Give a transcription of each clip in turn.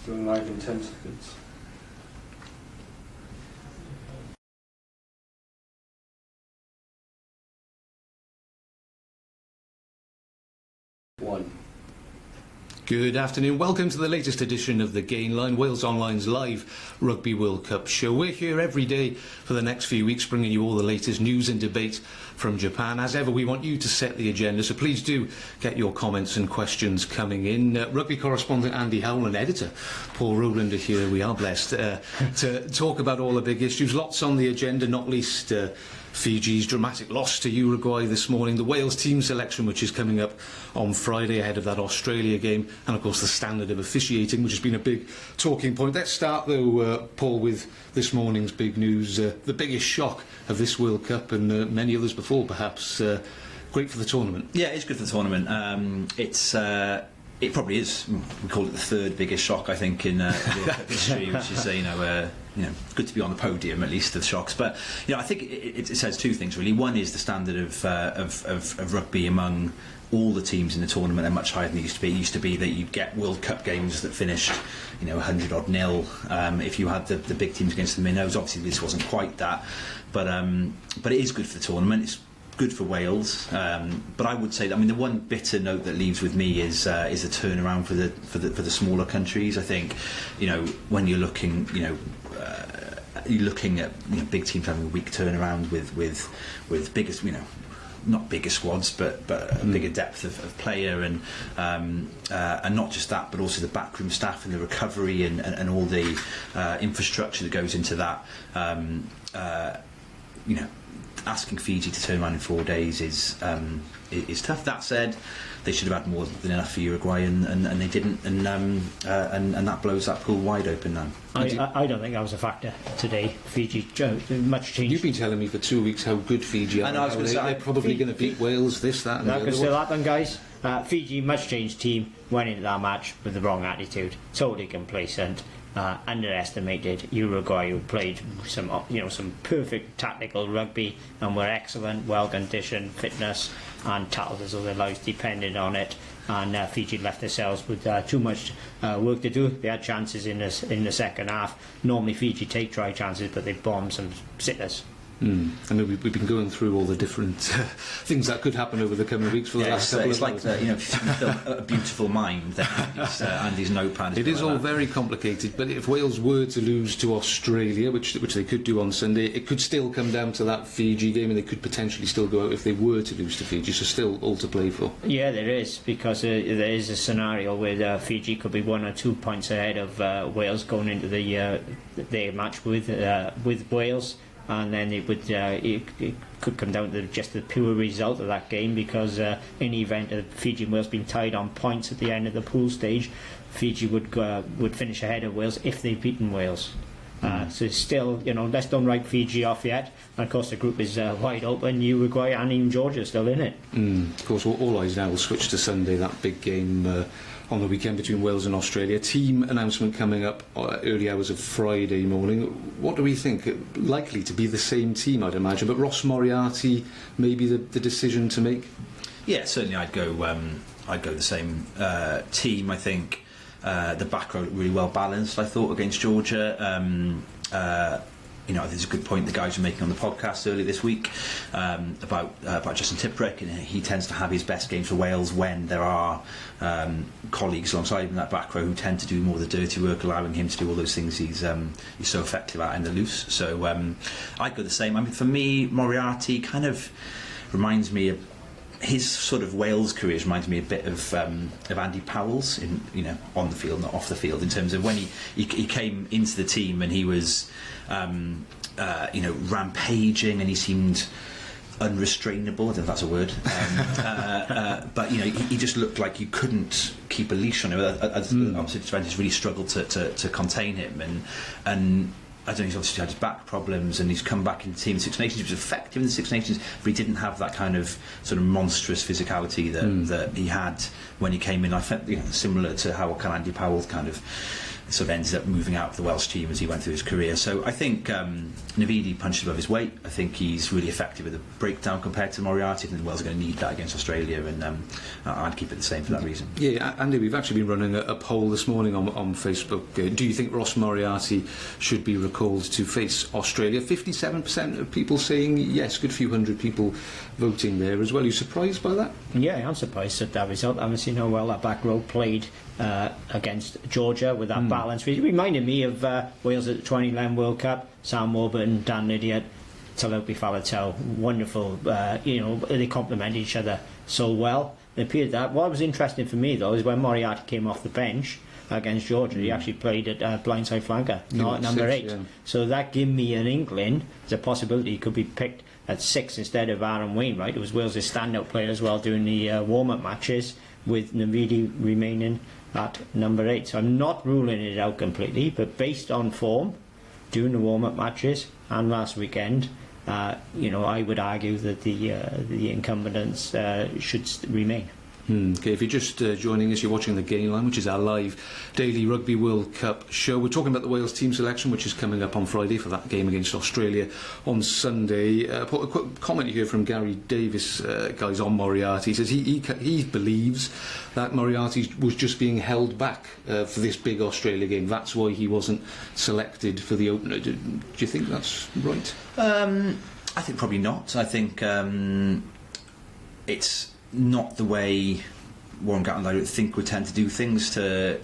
Doing live in 10 seconds. One. Good afternoon. Welcome to the latest edition of the Gain Line, Wales Online's live Rugby World Cup show. We're here every day for the next few weeks, bringing you all the latest news and debate from Japan. As ever, we want you to set the agenda, so please do get your comments and questions coming in. Rugby correspondent Andy Howell and editor Paul Rowland are here. We are blessed to talk about all the big issues. Lots on the agenda, not least Fiji's dramatic loss to Uruguay this morning, the Wales team selection, which is coming up on Friday ahead of that Australia game, and of course the standard of officiating, which has been a big talking point. Let's start though, Paul, with this morning's big news, the biggest shock of this World Cup and many others before, perhaps. Great for the tournament. Yeah, it's good for the tournament. It probably is. We call it the third biggest shock, I think, in World Cup history, which is good to be on the podium at least of shocks. But I think it says two things really. One is the standard of rugby among all the teams in the tournament. They're much higher than it used to be. It used to be that you'd get World Cup games that finished 100 odd nil if you had the big teams against the minnows. Obviously this wasn't quite that, but it is good for the tournament. It's good for Wales, but I would say that, the one bitter note that leaves with me is the turnaround for the smaller countries. I think when you're looking at big teams having a weak turnaround with biggest not bigger squads but a bigger depth of player and not just that, but also the backroom staff and the recovery and all the infrastructure that goes into that. Asking Fiji to turn around in 4 days is tough. That said, they should have had more than enough for Uruguay, and they didn't, and that blows that pool wide open now. I don't think that was a factor today. Fiji much changed. You've been telling me for 2 weeks how good Fiji are. I know. I was going to say they're probably going to beat Wales. This, that, and the that other. could still happen, guys. Fiji, much changed team, went into that match with the wrong attitude, totally complacent. Underestimated Uruguay, who played some perfect tactical rugby and were excellent, well conditioned, fitness, and tackled as though their lives depended on it. And Fiji left themselves with too much work to do. They had chances in the second half. Normally Fiji take try chances, but they bombed some sitters. We've been going through all the different things that could happen over the coming weeks for the last couple of months. It's like if you build a beautiful mind, then Andy's notepad. It is all very complicated, but if Wales were to lose to Australia, which they could do on Sunday, it could still come down to that Fiji game, and they could potentially still go out if they were to lose to Fiji. So still all to play for. Yeah, there is, because there is a scenario where Fiji could be 1 or 2 points ahead of Wales going into their match with Wales. And then it could come down to just the pure result of that game, because in the event of Fiji and Wales being tied on points at the end of the pool stage, Fiji would finish ahead of Wales if they've beaten Wales. So it's still, let's don't write Fiji off yet. And of course the group is wide open. Uruguay and even Georgia still in it. Of course, all eyes now will switch to Sunday, that big game on the weekend between Wales and Australia. Team announcement coming up early hours of Friday morning. What do we think? Likely to be the same team, I'd imagine, but Ross Moriarty maybe the decision to make? Yeah, certainly I'd go the same team. I think the back row really well balanced, I thought, against Georgia. There's a good point the guys were making on the podcast earlier this week about Justin Tipuric, and he tends to have his best games for Wales when there are colleagues alongside him in that back row who tend to do more of the dirty work, allowing him to do all those things he's so effective at in the loose. So I'd go the same. For me, Moriarty kind of reminds me of his sort of Wales career. Reminds me a bit of Andy Powell's on the field, not off the field, in terms of when he came into the team and he was rampaging, and he seemed unrestrainable. I don't know if that's a word, but he just looked like you couldn't keep a leash on him. Obviously, defenders really struggled to contain him, and I don't know, he's obviously had his back problems and he's come back in the team in Six Nations. He was effective in the Six Nations, but he didn't have that kind of sort of monstrous physicality that he had when he came in. I felt, similar to how Andy Powell kind of sort of ended up moving out of the Welsh team as he went through his career. So I think Navidi punched above his weight. I think he's really effective with the breakdown compared to Moriarty. I think Wales are going to need that against Australia, and I'd keep it the same for that reason. Yeah, Andy, we've actually been running a poll this morning on Facebook. Do you think Ross Moriarty should be recalled to face Australia? 57% of people saying yes, good few hundred people voting there as well. Are you surprised by that? Yeah, I'm surprised at that result. I haven't seen how well that back row played against Georgia with that balance. It reminded me of Wales at the 2011 World Cup. Sam Warburton, Dan Lydiard, Talopi Faletau. Wonderful. They complement each other so well. It appeared that. What was interesting for me, though, is when Moriarty came off the bench against Georgia, he actually played at blindside flanker, not number 8. Yeah. So that gave me an inkling. There's a possibility he could be picked at 6 instead of Aaron Wainwright, who was Wales' standout player as well during the warm-up matches, with Navidi remaining at number 8. So I'm not ruling it out completely, but based on form during the warm-up matches and last weekend, I would argue that the incumbents should remain. Okay, if you're just joining us, you're watching The Gain Line, which is our live daily Rugby World Cup show. We're talking about the Wales team selection, which is coming up on Friday for that game against Australia on Sunday. A quick comment here from Gary Davis, guys, on Moriarty. He says he believes that Moriarty was just being held back for this big Australia game. That's why he wasn't selected for the opener. Do you think that's right? I think probably not. I think it's not the way Warren Gatland, I don't think, would tend to do things to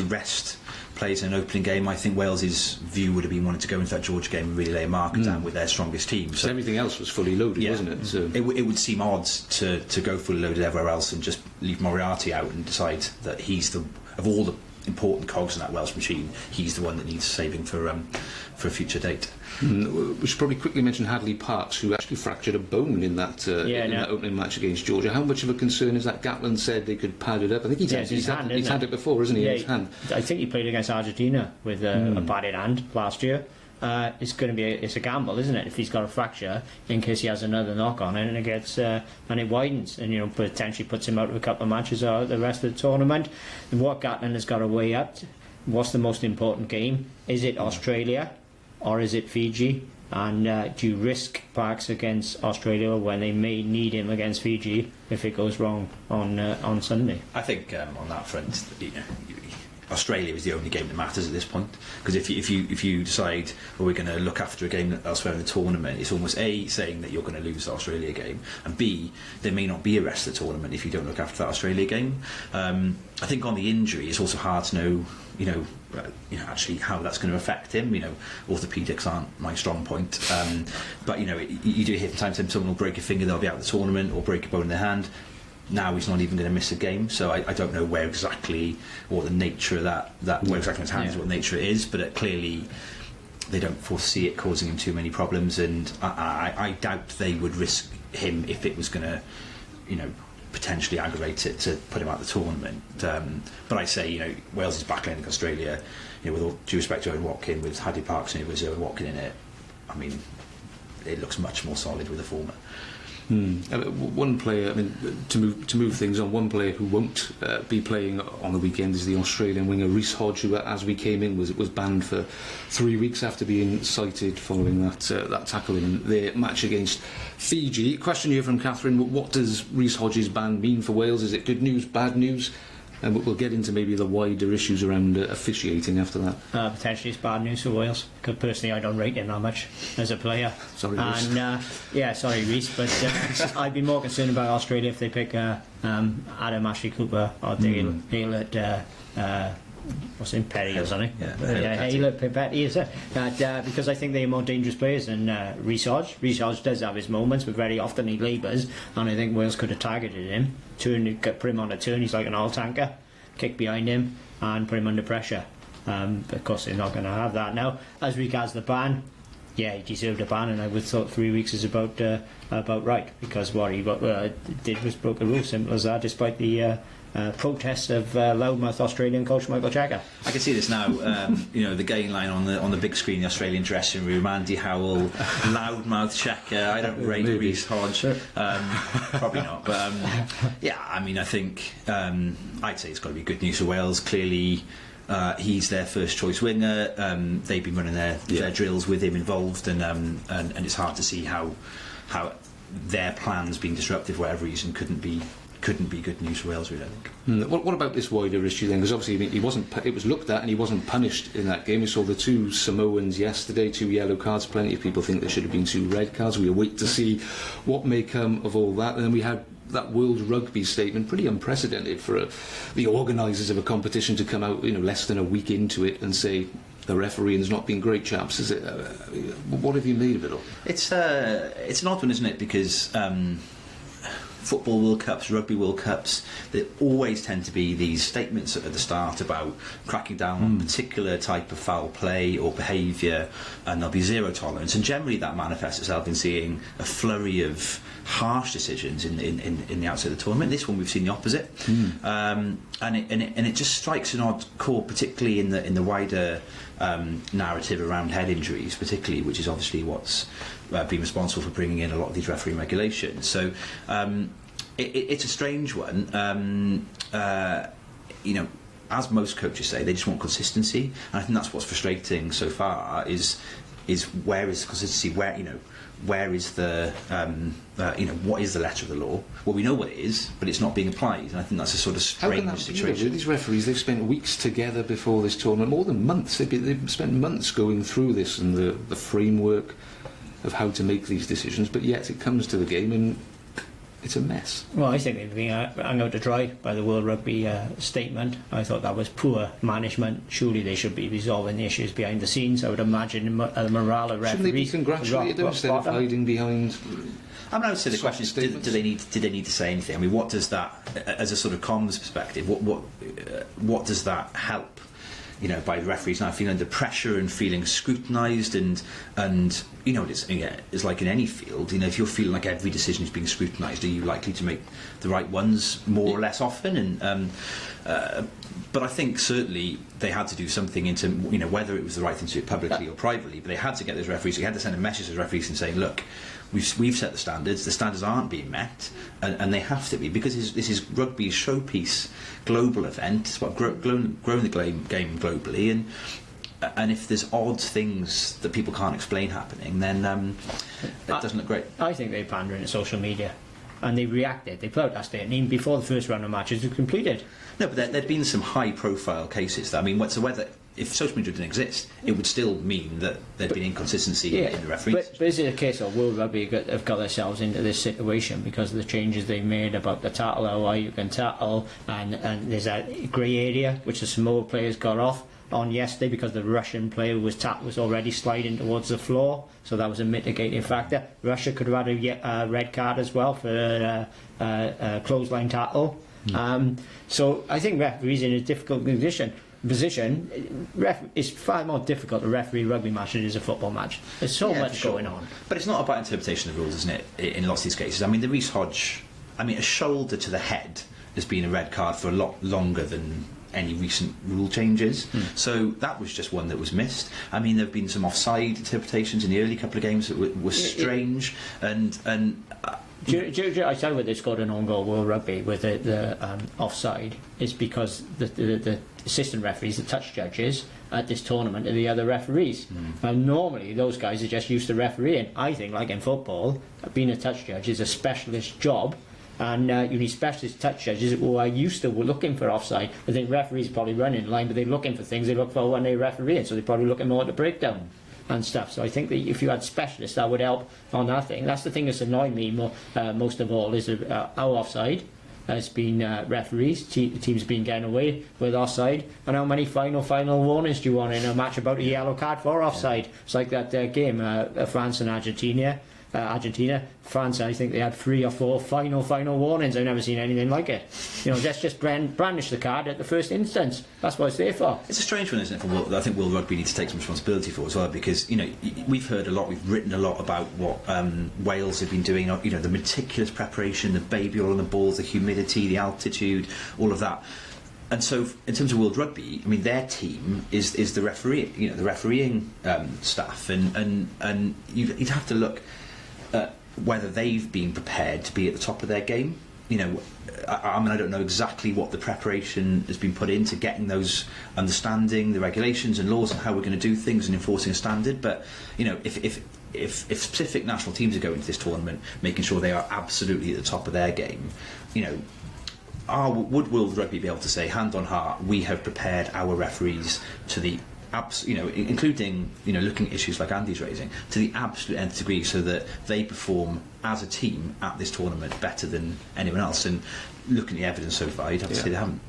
rest players in an opening game. I think Wales's view would have been wanting to go into that Georgia game and really lay a marker down with their strongest team. So everything else was fully loaded, wasn't it? So it would seem odd to go fully loaded everywhere else and just leave Moriarty out and decide that he's of all the important cogs in that Welsh machine, he's the one that needs saving for a future date. We should probably quickly mention Hadley Parkes, who actually fractured a bone in that opening match against Georgia. How much of a concern is that? Gatland said they could pad it up. I think he's had it before, isn't he? Yeah, in his hand. I think he played against Argentina with a padded hand last year. It's going to be it's a gamble, isn't it? If he's got a fracture, in case he has another knock on it, and it gets and it widens, and potentially puts him out of a couple of matches or the rest of the tournament. And what Gatland has got to weigh up: what's the most important game? Is it Australia, or is it Fiji? And do you risk Parkes against Australia when they may need him against Fiji if it goes wrong on Sunday? I think on that front, Australia is the only game that matters at this point, because if you decide, well, we're going to look after a game elsewhere in the tournament, it's almost A, saying that you're going to lose the Australia game, and B, there may not be a rest of the tournament if you don't look after that Australia game. I think on the injury, it's also hard to know actually how that's going to affect him. Orthopaedics aren't my strong point, but you do hear from time to time someone will break a finger, they'll be out of the tournament, or break a bone in their hand. Now he's not even going to miss a game, so I don't know where exactly, or the nature of that where exactly his hands, what nature it is, but clearly they don't foresee it causing him too many problems, and I doubt they would risk him if it was going to, potentially aggravate it to put him out of the tournament. But I say, Wales is backline against Australia, with all due respect to Owen Watkin, with Hadley Parkes and with Owen Watkin in it, I mean, it looks much more solid with the former. One player, to move things on, one player who won't be playing on the weekend is the Australian winger Reece Hodge, who, as we came in, was banned for 3 weeks after being cited following that tackle in their match against Fiji. Question here from Catherine: what does Reece Hodge's ban mean for Wales? Is it good news, bad news? And we'll get into maybe the wider issues around officiating after that. Potentially it's bad news for Wales, because personally I don't rate him that much as a player. Sorry, Reece. Sorry, Reece, but I'd be more concerned about Australia if they pick Adam Ashley Cooper or Dale what's his name, Perry or something. Hale Petty, is it? Because I think they're more dangerous players than Reece Hodge. Reece Hodge does have his moments, but very often he labours, and I think Wales could have targeted him, put him on a turn. He's like an oil tanker, kick behind him and put him under pressure. But of course they're not going to have that. Now, as regards the ban, he deserved a ban, and I would have thought 3 weeks is about right, because what he did was broke the rule, simple as that, despite the protests of loudmouth Australian coach Michael Checker. I can see this now. The gain line on the big screen, the Australian dressing room. Andy Howell, loudmouth Checker. I don't rate Reece Hodge. Probably not. But I think I'd say it's got to be good news for Wales. Clearly, he's their first choice winger. They've been running their drills with him involved, and it's hard to see how their plans being disrupted for whatever reason couldn't be good news for Wales, really, I think. What about this wider issue then? Because obviously it was looked at and he wasn't punished in that game. We saw the 2 Samoans yesterday, 2 yellow cards. Plenty of people think there should have been 2 red cards. We'll wait to see what may come of all that. And then we had that World Rugby statement, pretty unprecedented for the organisers of a competition to come out, less than a week into it and say the refereeing's not been great, chaps. Is it? What have you made of it all? It's an odd one, isn't it? Because football World Cups, Rugby World Cups, there always tend to be these statements at the start about cracking down on a particular type of foul play or behaviour, and there'll be zero tolerance. And generally that manifests itself in seeing a flurry of harsh decisions in the outset of the tournament. This one we've seen the opposite, and it just strikes an odd chord, particularly in the wider narrative around head injuries, particularly, which is obviously what's been responsible for bringing in a lot of these referee regulations. So it's a strange one. As most coaches say, they just want consistency, and I think that's what's frustrating so far. Is where is consistency? Where is the what is the letter of the law? Well, we know what it is, but it's not being applied, and I think that's a sort of strange situation. These referees, they've spent weeks together before this tournament, more than months. They've spent months going through this and the framework of how to make these decisions, but yet it comes to the game and it's a mess. Well, I think they've been hung out to dry by the World Rugby statement. I thought that was poor management. Surely they should be resolving the issues behind the scenes. I would imagine the morale of referees. Shouldn't they be congratulated instead of hiding behind? I would say the question is, did they need to say anything? I mean, what does that, as a sort of comms perspective, what does that help? By referees now feeling under pressure and feeling scrutinised, and it's like in any field. If you're feeling like every decision is being scrutinised, are you likely to make the right ones more or less often? But I think certainly they had to do something into whether it was the right thing to do it publicly or privately. But they had to get those referees. They had to send a message to the referees and say, look, we've set the standards. The standards aren't being met, and they have to be, because this is rugby's showpiece global event. It's about growing the game globally, and if there's odd things that people can't explain happening, then it doesn't look great. I think they're pandering to social media, and they reacted. They put out that statement even before the first round of matches was completed. No, but there'd been some high-profile cases. Whether if social media didn't exist, it would still mean that there'd been inconsistency in the referees. But is it a case of World Rugby have got themselves into this situation because of the changes they made about the tackle, how high you can tackle, and there's a grey area which the Samoa players got off on yesterday because the Russian player was already sliding towards the floor, so that was a mitigating factor. Russia could have had a red card as well for a clothesline tackle. So I think referees in a difficult position. It's far more difficult to referee a rugby match than it is a football match. There's so much going on. But it's not about interpretation of rules, isn't it, in lots of these cases? I mean, the Reece Hodge, a shoulder to the head has been a red card for a lot longer than any recent rule changes. So that was just one that was missed. There have been some offside interpretations in the early couple of games that were strange, and I tell you what, they scored an own goal World Rugby with the offside is because the assistant referees, the touch judges at this tournament, are the other referees. And normally those guys are just used to refereeing. I think, like in football, being a touch judge is a specialist job, and you need specialist touch judges who are used to looking for offside. I think referees probably run in line, but they're looking for things they look for when they're refereeing, so they're probably looking more at the breakdown and stuff. So I think that if you had specialists, that would help on that thing. That's the thing that's annoyed me most of all, is our offside has been referees. Teams been getting away with offside, and how many final warnings do you want in a match about a yellow card for offside? It's like that game, France and Argentina. Argentina. France, I think they had 3 or 4 final warnings. I've never seen anything like it. Let's just brandish the card at the first instance. That's what it's there for. It's a strange one, isn't it? I think World Rugby needs to take some responsibility for as well, because we've heard a lot, we've written a lot about what Wales have been doing. The meticulous preparation, the baby oil on the balls, the humidity, the altitude, all of that. And so, in terms of World Rugby, I mean, their team is the referee, the refereeing staff, and you'd have to look at whether they've been prepared to be at the top of their game. I don't know exactly what the preparation has been put into getting those, understanding the regulations and laws and how we're going to do things and enforcing a standard. But if specific national teams are going to this tournament, making sure they are absolutely at the top of their game, would World Rugby be able to say, hand on heart, we have prepared our referees to the including looking at issues like Andy's raising, to the absolute nth degree, so that they perform as a team at this tournament better than anyone else? And looking at the evidence so far, you'd have to say they haven't.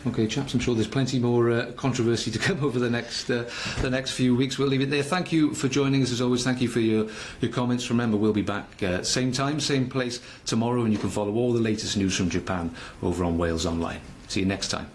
Okay, chaps, I'm sure there's plenty more controversy to come over the next few weeks. We'll leave it there. Thank you for joining us as always. Thank you for your comments. Remember, we'll be back same time, same place tomorrow, and you can follow all the latest news from Japan over on Wales Online. See you next time.